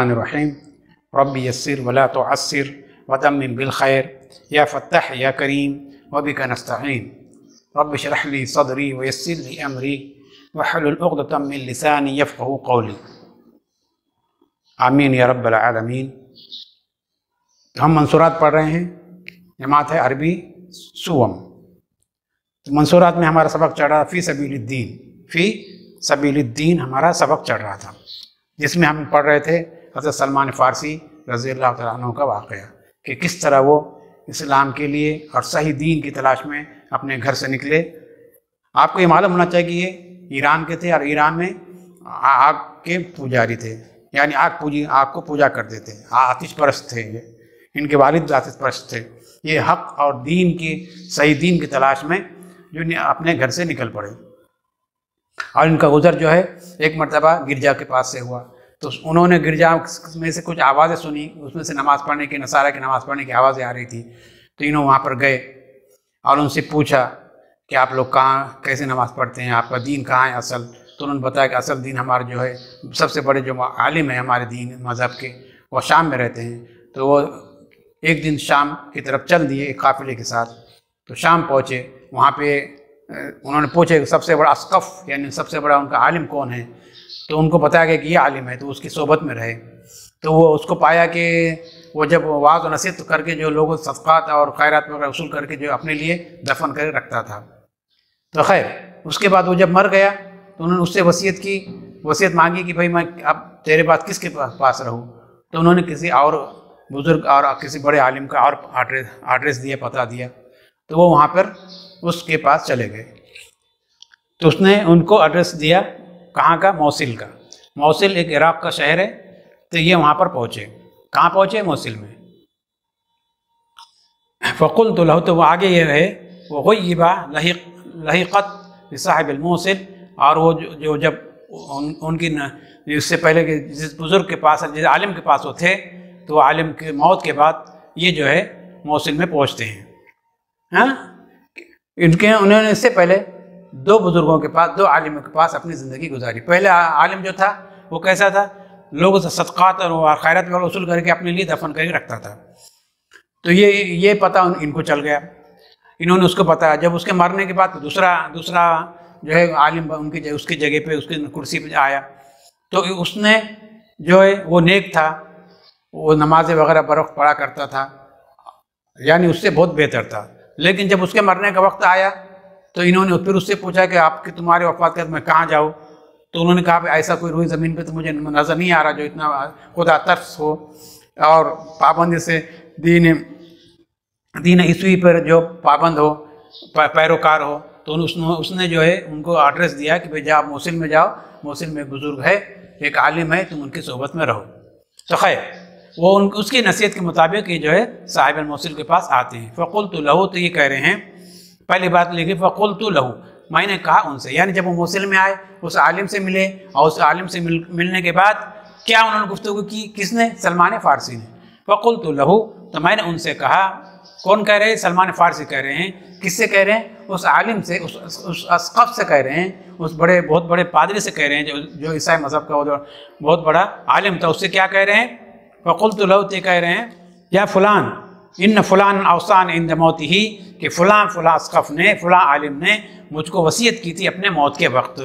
बिस्मिल्लाहिर्रहमानिर्रहीम रब्बि यस्सिर वला तुअस्सिर वदम्मिम बिल खैर या फत्ताह या करीम वबिका नस्तईन रब्बि इश्रह ली सदरी वयस्सिर ली अमरी वहलुल उक़दतम मिन लिसानी यफ़क़हू क़ौली। आमीन या रब्बल आलमीन। हम मंसूरात पढ़ रहे हैं। जमात है अरबी सुवम। तो मंसूरात में हमारा सबक चल रहा था फ़ी सबीलिद्दीन हमारा सबक चल रहा था, जिसमें हम पढ़ रहे थे हज़रत सलमान फ़ारसी रज़ियल्लाहु तआला अन्हु का वाक़या कि किस तरह वो इस्लाम के लिए और सही दीन की तलाश में अपने घर से निकले। आपको ये मालूम होना चाहिए कि ये ईरान के थे और ईरान में आग के पुजारी थे, यानी आग को पूजा करते थे, आतिश परस्त थे। ये इनके वालिद आतिश परस्त थे। ये हक़ और दीन की सही दीन की तलाश में जो अपने घर से निकल पड़े। और इनका गुज़र जो है एक मरतबा गिरजा के पास से हुआ, तो उन्होंने गिरजा में से कुछ आवाज़ें सुनी, उसमें से नमाज़ पढ़ने की नसारा की नमाज़ पढ़ने की आवाज़ें आ रही थी। तो इन्होंने वहाँ पर गए और उनसे पूछा कि आप लोग कहाँ कैसे नमाज़ पढ़ते हैं, आपका दीन कहाँ है असल। तो उन्होंने बताया कि असल दीन हमारा जो है सबसे बड़े जो आलिम है हमारे दीन मज़हब के, वो शाम में रहते हैं। तो वो एक दिन शाम की तरफ चल दिए एक काफ़िले के साथ। तो शाम पहुँचे, वहाँ पे उन्होंने पूछे सबसे बड़ा अस्कफ़ यानी सबसे बड़ा उनका आलिम कौन है। तो उनको बताया गया कि ये आलिम है, तो उसकी सोबत में रहे। तो वो उसको पाया कि वो जब वाज़ और नसीहत करके जो लोगों सदक़ात और खैरात वगैरह वसूल करके जो अपने लिए दफन करके रखता था। तो खैर उसके बाद वो जब मर गया तो उन्होंने उससे वसीयत मांगी कि भाई मैं अब तेरे बाद किसके पास रहूँ। तो उन्होंने किसी और बुज़ुर्ग और किसी बड़े आलिम का और एड्रेस दिया, पता दिया। तो वो वहाँ पर उसके पास चले गए। तो उसने उनको एड्रेस दिया कहाँ का, मौसिल का। मौसिल एक इराक़ का शहर है। तो ये वहाँ पर पहुँचे। कहाँ पहुँचे? मौसिल में। फ़क़ुल तो लहू, तो वो आगे ये रहे, वो ग़ुय्यिबा लहिक़त साहिबिल मौसिल। और वो जो जब उनकी इससे पहले कि जिस बुज़ुर्ग के पास जिस आलिम के पास वो थे, तो आलिम के मौत के बाद ये जो है मौसिल में पहुँचते हैं। हाँ, उन्होंने इससे पहले दो बुज़ुर्गों के पास, दो आलिमों के पास अपनी ज़िंदगी गुजारी। पहले आलिम जो था वो कैसा था, लोगों से सदक़ात और खैरात वगैरह वसूल करके अपने लिए दफन करके रखता था। तो ये पता इनको चल गया, इन्होंने उसको बताया। जब उसके मरने के बाद दूसरा जो है आलिम उसकी जगह पे उसकी कुर्सी पे आया। तो उसने जो है वो नेक था, वो नमाज़ें वगैरह बरवक्त पढ़ा करता था, यानी उससे बहुत बेहतर था। लेकिन जब उसके मरने का वक्त आया तो इन्होंने फिर उससे पूछा कि आपकी तुम्हारे वफ़ात के बाद मैं कहाँ जाऊँ। तो उन्होंने कहा ऐसा कोई रूई ज़मीन पे तो मुझे नज़र नहीं आ रहा जो इतना खुदा तरस हो और पाबंदी से दीन ईस्वी पर जो पाबंद हो, पैरोकार हो। तो उसने जो है उनको एड्रेस दिया कि भाई जाओ मौसिल में जाओ, मौसिल में बुज़ुर्ग है, एक आलिम है, तुम उनकी सोबत में रहो। तो खैर वो उसकी नसीहत के मुताबिक ये जो है साहिब मौसिल के पास आते हैं। फ़क़ुल्तु लहू, तो ये कह रहे हैं, पहली बात लिखी फ़क़ुल्तु लहू, मैंने कहा उनसे, यानी जब वो मौसिल में आए उस आलिम से मिले और उस आलिम से मिलने के बाद क्या उन्होंने गुफ्तगू की, किसने? सलमान फ़ारसी ने। फ़क़ुल्तु लहू, तो मैंने उनसे कहा। कौन कह रहे हैं? सलमान फ़ारसी कह रहे हैं। किससे कह रहे हैं? उस आलिम से, उस अस्क़फ़ से कह रहे हैं, उस बहुत बड़े पादरी से कह रहे हैं जो ईसाई मज़हब का बहुत बड़ा आलिम था। उससे क्या कह रहे हैं? फ़क़ुल्तु लहू, ते कह रहे हैं, या फ़ुलान इन फ़ुलान अवसान इंद मौती ही, कि फ़ुलां अस्क़फ़ ने, फ़ुलां आलिम ने मुझको वसीयत की थी अपने मौत के वक्त।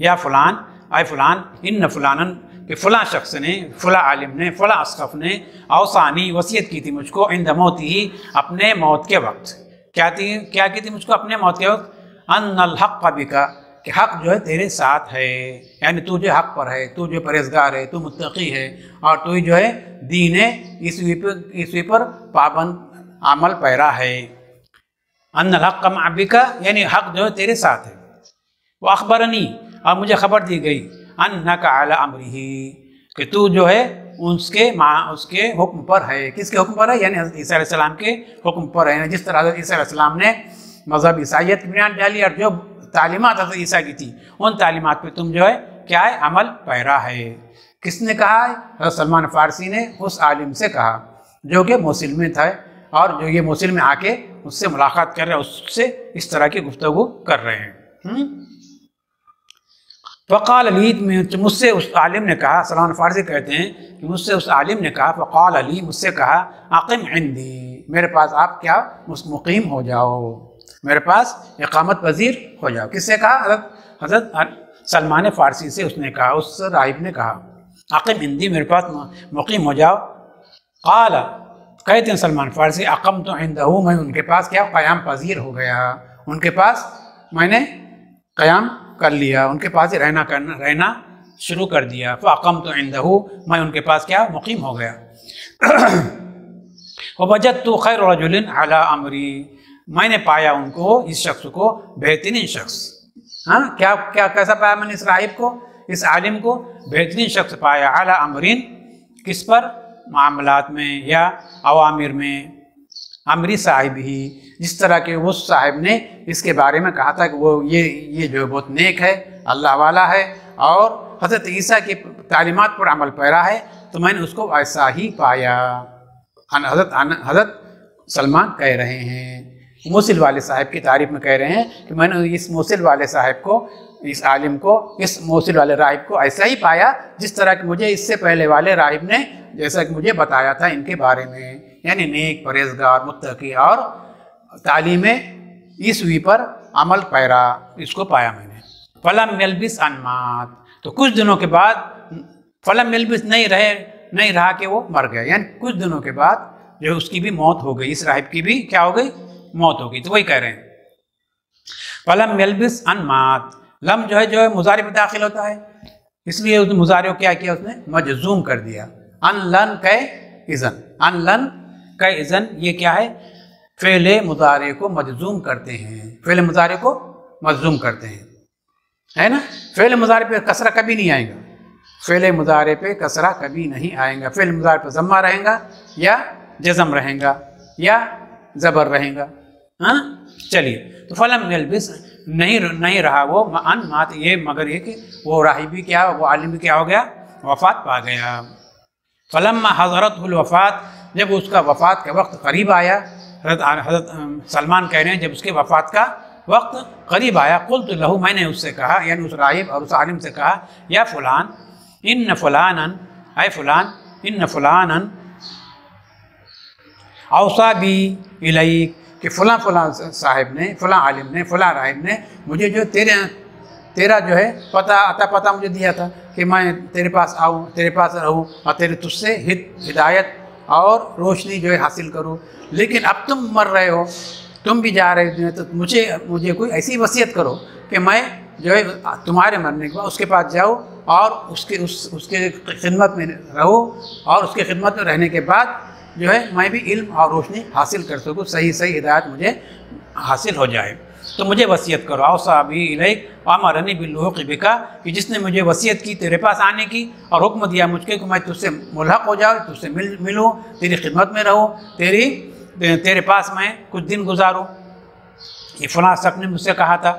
या फ़ुलान आए फ़ुलान इन फ़ुलानन, कि फ़ुलां शख्स ने, फ़ुलां आलिम ने, फ़ुलां अस्क़फ़ ने अवसानी वसीयत की थी मुझको इंद मौती ही, अपने मौत के वक्त। क्या की थी मुझको अपने मौत के वक्त? अन्नल हक़्क़ बिका, कि हक़ जो है तेरे साथ है, यानी तू जो हक़ पर है, तू जो परहेज़गार है, तू मुत्तक़ी है, और तू जो है दीन ईस्वी पर पाबंद अमल पैरा है। अन्नल हक़्क़ मअ बिका, यानी हक़ जो है तेरे साथ है। वो अख़बरनी, और मुझे ख़बर दी गई, अन्नका अला अम्रिही, कि तू जो है उसके हुक्म पर है। किसके हुक्म पर है? यानी हज़रत ईसा अलैहिस्सलाम के हुक्म पर है। जिस तरह हज़रत ईसा अलैहिस्सलाम ने मज़हब ईसाइयत की बुनियाद डाली और जो तालीमात हज़रत ईसा की थी उन तालीमात पे तुम जो है क्या है, अमल पैरा है। किसने कहा है? हज़रत सलमान फ़ारसी ने उस आलिम से कहा जो कि मौसिल में था, और जो ये मौसिल में आके उससे मुलाकात कर रहे हैं, उससे इस तरह की गुफ्तगू कर रहे हैं। फ़क़ाल अली, मुझसे उस आलिम ने कहा, सलमान फ़ारसी कहते हैं कि मुझसे उस आलिम ने कहा, फ़क़ाल अली, मुझसे कहा, अक़िम इंदी, मेरे पास आप क्या मुक़ीम हो जाओ, मेरे पास इक़ामत पज़ीर हो जाओ। किससे कहा? हज़रत सलमान फ़ारसी से उसने कहा, उस राहिब ने कहा, अक़िम इंदी, मेरे पास मुक़ीम हो जाओ। क़ाल, कहते हैं सलमान फ़ारसी, अक़मतु इंदहू, मैं उनके पास क्या क़याम पज़ीर हो गया, उनके पास मैंने क़याम कर लिया, उनके पास ही रहना शुरू कर दिया। फ़अक़मतु इंदहू, मैं उनके पास क्या मुक़ीम हो गया। ववजदतु खैर रजुलिन अला अमरी, मैंने पाया उनको, इस शख्स को बेहतरीन शख्स। हाँ, क्या क्या कैसा पाया मैंने इस राहिब को, इस आलिम को? बेहतरीन शख्स पाया। अला अमरीन, किस पर? मामलात में या अवामिर में। अमरी साहिब ही, जिस तरह के उस साहिब ने इसके बारे में कहा था कि वो ये जो बहुत नेक है, अल्लाह वाला है और हज़रत ईसा की तालीमात पर अमल पैरा है, तो मैंने उसको ऐसा ही पाया। हज़रत सलमान कह रहे हैं, मोसिल वाले साहिब की तारीफ़ में कह रहे हैं कि मैंने इस मोसिल वाले साहिब को, इस आलिम को, इस मोसिल वाले राहिब को ऐसा ही पाया जिस तरह कि मुझे इससे पहले वाले राहिब ने जैसा कि मुझे बताया था इनके बारे में, यानी नेक, परहेज़गार, मुत्तकी और तालीम ईसवी पर अमल पैरा, इसको पाया मैंने। फलम यल्बिस अन्मात, तो कुछ दिनों के बाद, फलम यल्बिस नहीं रहा कि वो मर गया, यानी कुछ दिनों के बाद जो उसकी भी मौत हो गई, इस राहिब की भी क्या हो गई? मौत हो गई। तो वही कह रहे हैं फलम यल्बिस अन्मात, लम जो है मुज़ारी में दाखिल होता है, इसलिए उसने मुज़ारी को क्या किया? उसने मजज़ूम कर दिया। अनलन कै इज़न, अनलन कै इज़न, ये क्या है? फ़ेले मुज़ारे को मजज़ूम करते हैं, फ़ेले मुज़ारे को मजज़ूम करते हैं, है ना। फ़ेले मुज़ारे पे कसरा कभी नहीं आएगा, फ़ेले मुज़ारे पे कसरा कभी नहीं आएगा। फ़ेले मुज़ारे पे ज़म्मा रहेगा या जज़म रहेगा या ज़बर रहेगा। हाँ, चलिए, तो फलम यल्बिस, नहीं रहा वो अन्मात, ये मगर ये कि वो राहिबी क्या, वो आलिम भी क्या हो गया? वफ़ात पा गया। फलम्मा हज़रतहुल वफ़ात, जब उसका वफ़ात का वक्त करीब आया, हज़रत सलमान कह रहे हैं जब उसके वफ़ात का वक्त करीब आया, क़ुल्तु लहू, मैंने उससे कहा, यानी उस राहिब और उस आलिम से कहा, या फ़ुलान, इन्न फ़ुलानन, ऐ फ़ुलान, इन्न फ़ुलानन औसा भी इलैक, कि फ़लाँ साहिब ने, फ़लाँ आलिम ने, फ़लाँ राहिब ने मुझे जो तेरा जो है पता मुझे दिया था कि मैं तेरे पास आऊँ, तेरे पास रहूँ और तेरे तुझसे हिदायत और रोशनी जो है हासिल करूँ। लेकिन अब तुम मर रहे हो, तुम भी जा रहे हो, तो मुझे कोई ऐसी वसीयत करो कि मैं जो है तुम्हारे मरने के बाद उसके पास जाऊँ और उसके खिदमत में रहो, और उसके खिदमत में रहने के बाद जो है मैं भी इल्म और रोशनी हासिल कर सकूँ, सही हिदायत मुझे हासिल हो जाए। तो मुझे वसीयत करो। औसा भी इलैक अमरनी बिल्लुहुक़ बिका, कि जिसने मुझे वसीयत की तेरे पास आने की और हुक्म दिया मुझको कि मैं तुझसे मुल्हक़ हो जाऊँ, तुझसे मिलूँ, तेरी खिदमत में रहूँ, तेरे पास मैं कुछ दिन गुजारूँ। ये फ़लाँ शख्स ने मुझसे कहा था,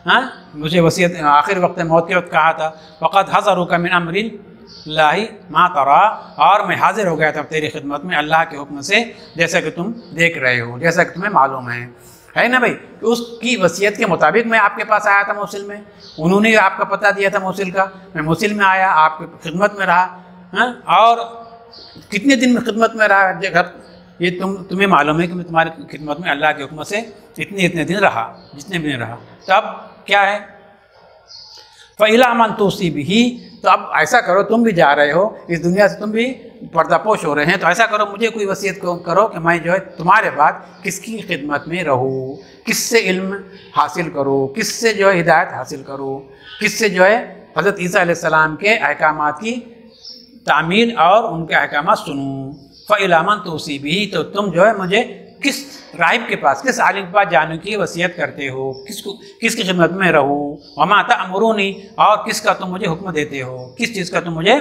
हाँ, मुझे वसीयत आखिर वक्त मौत के वक्त कहा था, फ़क़द हज़रुका मिन अम्रिल्लाहि मा तरा, और मैं हाजिर हो गया था तेरी खिदमत में अल्लाह के हुक्म से, जैसा कि तुम देख रहे हो, जैसा कि तुम्हें मालूम है ना भाई। तो उसकी वसीयत के मुताबिक मैं आपके पास आया था मोसिल में, उन्होंने आपका पता दिया था मोसिल का, मैं मोसिल में आया, आपकी खिदमत में रहा, हाँ, और कितने दिन में खिदमत में रहा जगह ये तुम्हें मालूम है कि मैं तुम्हारी खिदमत में अल्लाह के हुक्म से इतने दिन रहा, जितने भी रहा। तो अब क्या है, फ़इला मन तूसी भी, तो अब ऐसा करो, तुम भी जा रहे हो इस दुनिया से, तुम भी पर्दापोश हो रहे हैं, तो ऐसा करो मुझे कोई वसीयत करो कि मैं जो है तुम्हारे बाद किसकी खिदमत में रहूँ, किससे इल्म हासिल करूँ, किससे जो है हिदायत हासिल करूँ, किससे जो है हज़रत ईसा अलैहिस्सलाम के अहकामात की तामील और उनके अहकामात सुनूँ। फ़इला मन तूसी भी, तो तुम जो है मुझे किस राहिब के पास, किस आलिम के पास जाने की वसीयत करते हो, किसकी खिदमत में रहूँ, वमा तअमुरूनी, और किसका तुम मुझे हुक्म देते हो, किस चीज़ का तुम मुझे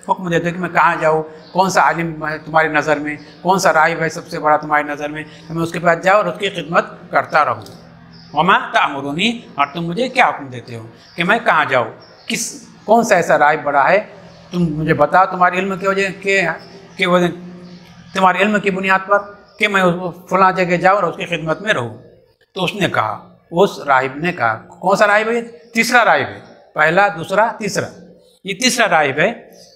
हुक्म देते हो कि मैं कहाँ जाऊँ, कौन सा आलिम है तुम्हारी नज़र में, कौन सा राहिब है सबसे बड़ा तुम्हारी नज़र में, मैं उसके पास जाऊँ और उसकी खिदमत करता रहूँ। वमा तअमुरूनी, और तुम मुझे क्या हुक्म देते हो कि मैं कहाँ जाऊँ, कौन सा ऐसा राहिब बड़ा है, तुम मुझे बताओ तुम्हारे इल्म की वजह तुम्हारे इल्म की बुनियाद पर कि मैं फ़लाँ जगह जाऊँ और उसकी खिदमत में रहूँ। तो उसने कहा, उस राहिब ने कहा, कौन सा राहिब है, तीसरा राहिब है, पहला, दूसरा, तीसरा। ये तीसरा राहिब है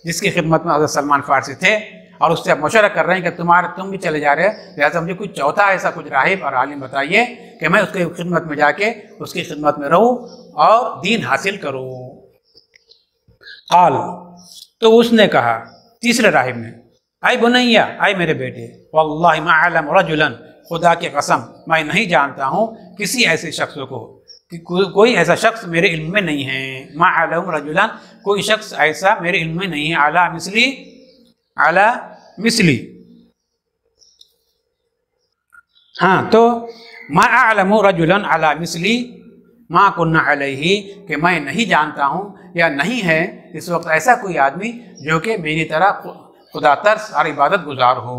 जिसकी खिदमत में हज़रत सलमान फारसी थे और उससे आप मशवरा कर रहे हैं कि तुम भी चले जा रहे हैं, लिहाजा मुझे कुछ चौथा ऐसा कुछ राहिब और आलिम बताइए कि मैं उसकी खिदमत में जाके उसकी खिदमत में रहूँ और दीन हासिल करूँ। काल, तो उसने कहा, तीसरे राहिब ने, आई बुनैया, आई मेरे बेटे, वल्लाहि मा अअलम रजुलन, खुदा की कसम मैं नहीं जानता हूँ किसी ऐसे शख्स को कि कोई ऐसा शख्स मेरे इल्म में नहीं है। मा अअलम रजुलन, कोई शख्स ऐसा मेरे इल्म में नहीं है। अला मिसली, अला मिसली। हाँ, तो मा अअलम रजुलन अला मिसली मा कुन्ना अलैहि, कि मैं नहीं जानता हूँ या नहीं है इस वक्त ऐसा कोई आदमी जो कि मेरी तरह खुदा तरस और इबादत गुजार हो।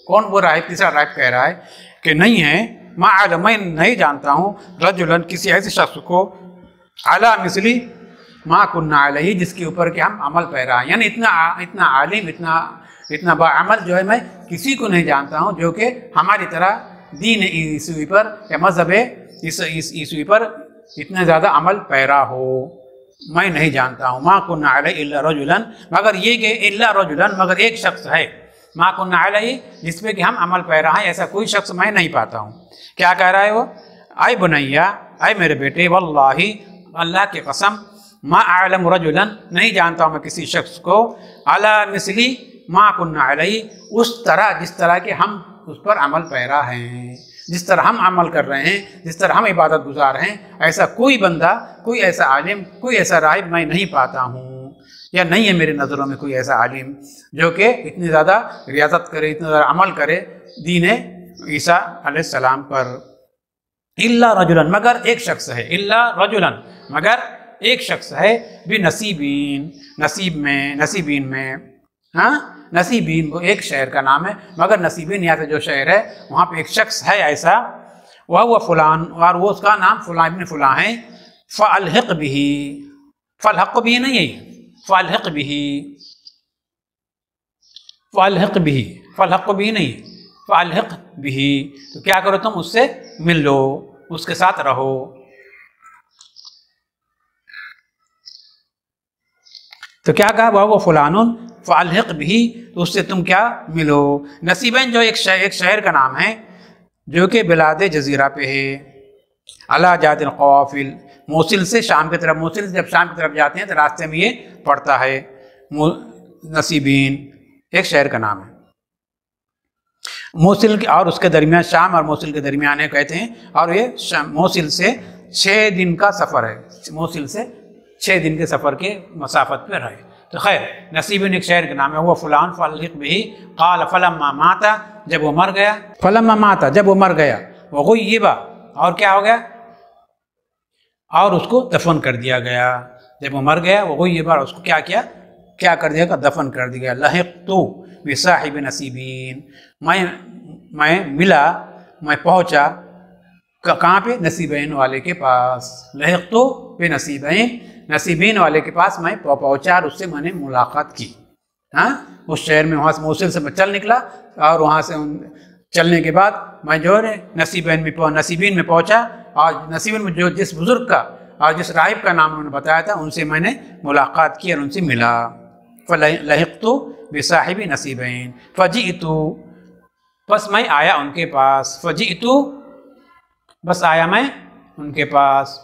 कौन वो राहिब? तीसरा राहिब कह रहा है कि नहीं है, मैं नहीं जानता हूँ रजुलन, किसी ऐसे शख्स को, अला मिसली मा कुन्ना अलैहि, जिसके ऊपर कि हम अमल पैरा हैं। यानी इतना आलिम, इतना बाअमल जो है मैं किसी को नहीं जानता हूँ जो कि हमारी तरह दीन ईसाई पर या मजहब ईसाई पर इतना ज़्यादा अमल पैरा हो। मैं नहीं जानता हूँ। मा कुन्ना अलैहि इल्ला रजुलन, मगर ये कि इल्ला रजुलन, मगर एक शख्स है, मा कुन्ना अलैहि, जिसपे कि हम अमल पैरा हैं, ऐसा कोई शख्स मैं नहीं पाता हूँ। क्या कह रहा है वो? आई बुनैया, आई मेरे बेटे, वल्लाहि, अल्लाह की कसम, मा अअलम रजुलन, नहीं जानता हूँ मैं किसी शख्स को, अला मिसली मा कुन्ना अलैहि, उस तरह जिस तरह के हम उस पर अमल पैरा हैं, जिस तरह हम अमल कर रहे हैं, जिस तरह हम इबादत गुजार हैं, ऐसा कोई बंदा, कोई ऐसा आलिम, कोई ऐसा राहिब मैं नहीं पाता हूँ, या नहीं है मेरे नज़रों में कोई ऐसा आलिम जो कि इतनी ज़्यादा रियासत करे, इतना ज़्यादा अमल करे दीन ईसा अलैहिस्सलाम पर। इल्ला रजुलन, मगर एक शख्स है, इल्ला रजुलन, मगर एक शख्स है, भी नसीबीन, नसीबीन में, हाँ, नसीबीन वो एक शहर का नाम है, मगर नसीबीन यहाँ से जो शहर है वहाँ पे एक शख्स है ऐसा, वह फुलान, और वो उसका नाम फुलान इब्न फुलान है। फ़अल्हिक़ बिही, फ़अल्हिक़ बिही नहीं है, फ़अल्हिक़ बिही, फ़अल्हिक़ बिही, फ़अल्हिक़ बिही नहीं, फ़अल्हिक़ बिही, तो क्या करो तुम उससे मिल लो, उसके साथ रहो। तो क्या कहा? वह फुलानुन फ़अल्हिक़ बिही, तो उससे तुम क्या मिलो। नसीबैन जो एक शहर का नाम है जो कि बिलाद जजीरा पे है, अला जादिल क़वाफ़िल, मोसिल से शाम की तरफ, मोसिल से जब शाम की तरफ जाते हैं तो रास्ते में ये पड़ता है। नसीबीन एक शहर का नाम है, मोसिल के और उसके दरमियान, शाम और मोसिल के दरमियान है कहते हैं, और ये मोसिल से 6 दिन का सफ़र है, मोसिल से 6 दिन के सफ़र के मसाफत पर है। तो खैर, नसीबीन एक शहर का नाम है। वो फुलान फ़अल्हिक़ बिही, क़ाल फ़लम्मा माता, जब वो मर गया, फ़लम्मा माता, जब वो मर गया, वो ग़ुय्यिबा, और क्या हो गया? और उसको दफन कर दिया गया। जब वो मर गया, वो ग़ुय्यिबा, उसको क्या किया? क्या कर दिया? दफन कर दिया। लहिक़्तु बिसाहिबि नसीबीन, मैं मिला, मैं पहुँचा कहाँ पे? नसीबैन वाले के पास। लहिक़्तु बिनसीबैन, नसीबीन वाले के पास मैं पहुँचा और उससे मैंने मुलाकात की। हाँ, उस शहर में, वहाँ से मोसिल से मैं चल निकला, और वहाँ से चलने के बाद मैं जो है नसीबीन में पहुँचा, और नसीबीन में जो जिस बुज़ुर्ग का और जिस राहिब का नाम उन्होंने बताया था, उनसे मैंने मुलाकात की और उनसे मिला। फ़लहिक़्तु बिसाहिबि नसीबैन फ़जीअतु, बस मैं आया उनके पास। फ़जीअतु, बस आया मैं उनके पास।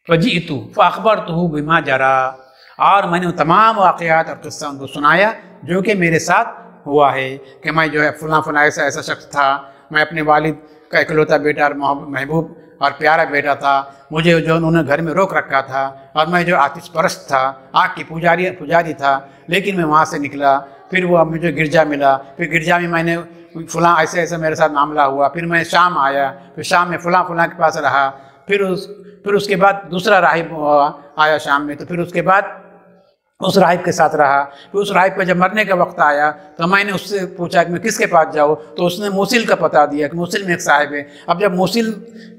फ़जीअतु फ़अख़बरतुहु बिमा जरा, और मैंने तमाम वाक़यात और क़िस्सा उनको सुनाया जो कि मेरे साथ हुआ है, कि मैं जो है फलां ऐसा शख्स था, मैं अपने वालिद का इकलौता बेटा और महबूब और प्यारा बेटा था, मुझे जो उन्होंने घर में रोक रखा था, और मैं जो आतिश परस्त था, आग की पुजारी था, लेकिन मैं वहाँ से निकला, फिर वो मुझे गिरजा मिला, फिर गिरजा में मैंने फ़लाँ ऐसे मेरे साथ मामला हुआ, फिर मैं शाम आया, फिर शाम में फ़लाँ के पास रहा, फिर उसके बाद दूसरा राहिब आया शाम में, तो फिर उसके बाद उस राहिब के साथ रहा। फिर उस राहिब का जब मरने का वक्त आया तो मैंने उससे पूछा कि मैं किसके पास जाऊँ, तो उसने मोसिल का पता दिया कि मोसिल में एक साहिब है। अब जब मोसिल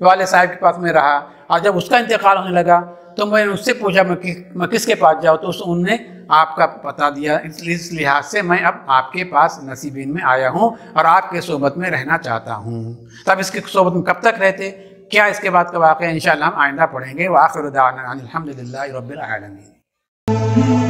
वाले साहिब के पास में रहा, और जब उसका इंतकाल होने लगा तो मैंने उससे पूछा मैं किसके पास जाऊँ, तो उनने आपका पता दिया। इस लिहाज से मैं अब आपके पास नसीबीन में आया हूँ और आपके सोबत में रहना चाहता हूँ। तब इसके सोबत में कब तक रहते? क्या इसके बाद का वाक़या इंशाअल्लाह हम आइंदा पढ़ेंगे। व आखिरु दाअवाना अनिल हम्दुलिल्लाहि रब्बिल आलमीन।